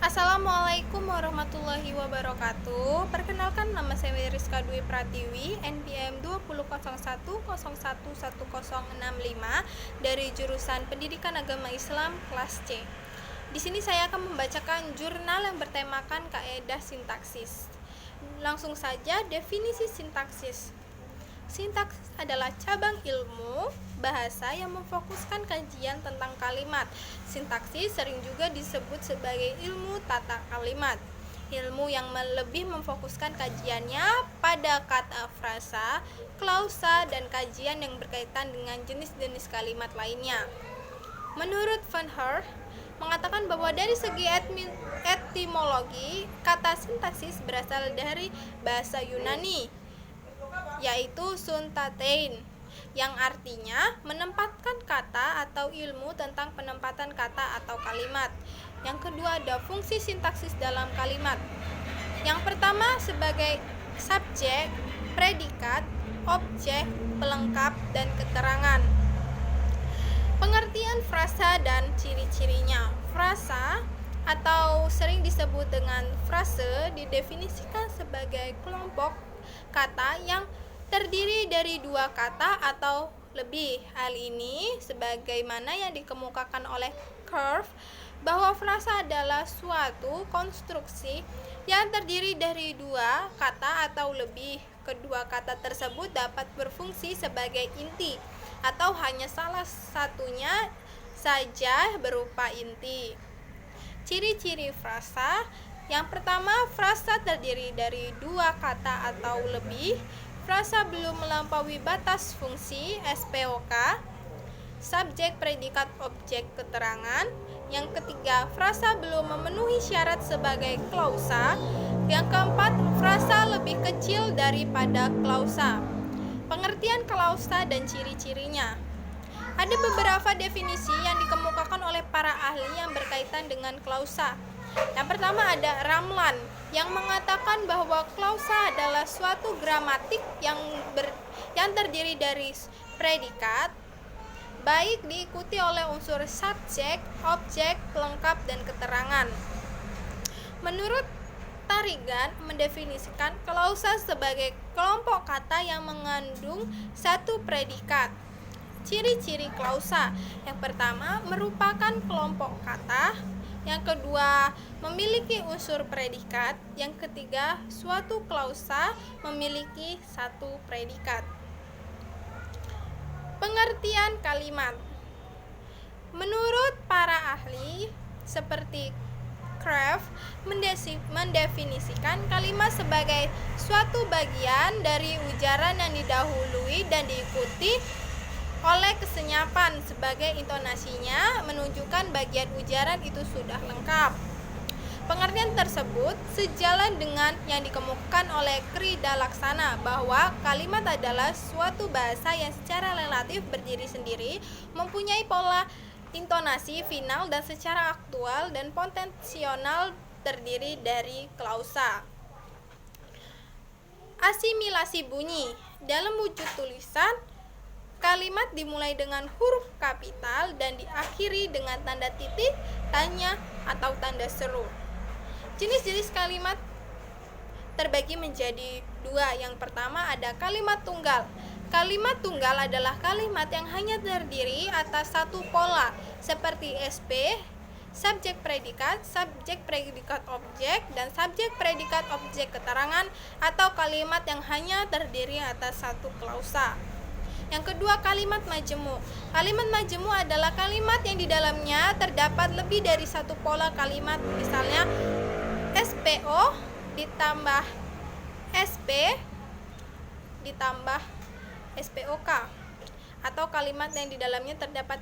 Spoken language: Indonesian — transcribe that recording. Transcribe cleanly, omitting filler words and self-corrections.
Assalamualaikum warahmatullahi wabarakatuh. Perkenalkan, nama saya Rizka Dwi Pratiwi, NPM 2001011065 dari jurusan Pendidikan Agama Islam kelas C. Di sini saya akan membacakan jurnal yang bertemakan kaidah sintaksis. Langsung saja, definisi sintaksis. Sintaksis adalah cabang ilmu bahasa yang memfokuskan kajian tentang kalimat. Sintaksis sering juga disebut sebagai ilmu tata kalimat. Ilmu yang lebih memfokuskan kajiannya pada kata frasa, klausa, dan kajian yang berkaitan dengan jenis-jenis kalimat lainnya. Menurut Van Her, mengatakan bahwa dari segi etimologi, kata sintaksis berasal dari bahasa Yunani, yaitu suntatein, yang artinya menempatkan kata atau ilmu tentang penempatan kata atau kalimat. Yang kedua, ada fungsi sintaksis dalam kalimat. Yang pertama, sebagai subjek, predikat, objek, pelengkap, dan keterangan. Pengertian frasa dan ciri-cirinya. Frasa atau sering disebut dengan frase didefinisikan sebagai kelompok kata yang terdiri dari dua kata atau lebih. Hal ini sebagaimana yang dikemukakan oleh Curve, bahwa frasa adalah suatu konstruksi yang terdiri dari dua kata atau lebih. Kedua kata tersebut dapat berfungsi sebagai inti atau hanya salah satunya saja berupa inti. Ciri-ciri frasa. Yang pertama, frasa terdiri dari dua kata atau lebih. Frasa belum melampaui batas fungsi SPOK. Subjek, predikat, objek, keterangan. Yang ketiga, frasa belum memenuhi syarat sebagai klausa. Yang keempat, frasa lebih kecil daripada klausa. Pengertian klausa dan ciri-cirinya. Ada beberapa definisi yang dikemukakan oleh para ahli yang berkaitan dengan klausa. Yang pertama ada Ramlan, yang mengatakan bahwa klausa adalah suatu gramatik yang terdiri dari predikat, baik diikuti oleh unsur subjek, objek, pelengkap, dan keterangan. Menurut Tarigan mendefinisikan klausa sebagai kelompok kata yang mengandung satu predikat. Ciri-ciri klausa. Yang pertama, merupakan kelompok kata. Yang kedua, memiliki unsur predikat. Yang ketiga, suatu klausa memiliki satu predikat. Pengertian kalimat. Menurut para ahli seperti Kraft mendefinisikan kalimat sebagai suatu bagian dari ujaran yang didahului dan diikuti oleh kesenyapan sebagai intonasinya menunjukkan bagian ujaran itu sudah lengkap. Pengertian tersebut sejalan dengan yang dikemukakan oleh Krida Laksana, bahwa kalimat adalah suatu bahasa yang secara relatif berdiri sendiri, mempunyai pola intonasi final dan secara aktual dan potensional terdiri dari klausa. Asimilasi bunyi. Dalam wujud tulisan, kalimat dimulai dengan huruf kapital dan diakhiri dengan tanda titik, tanya, atau tanda seru. Jenis-jenis kalimat terbagi menjadi dua. Yang pertama ada kalimat tunggal. Kalimat tunggal adalah kalimat yang hanya terdiri atas satu pola, seperti SP, subjek predikat objek, dan subjek predikat objek keterangan, atau kalimat yang hanya terdiri atas satu klausa. Yang kedua, kalimat majemuk. Kalimat majemuk adalah kalimat yang di dalamnya terdapat lebih dari satu pola kalimat, misalnya SPO ditambah SP ditambah SPOK, atau kalimat yang di dalamnya terdapat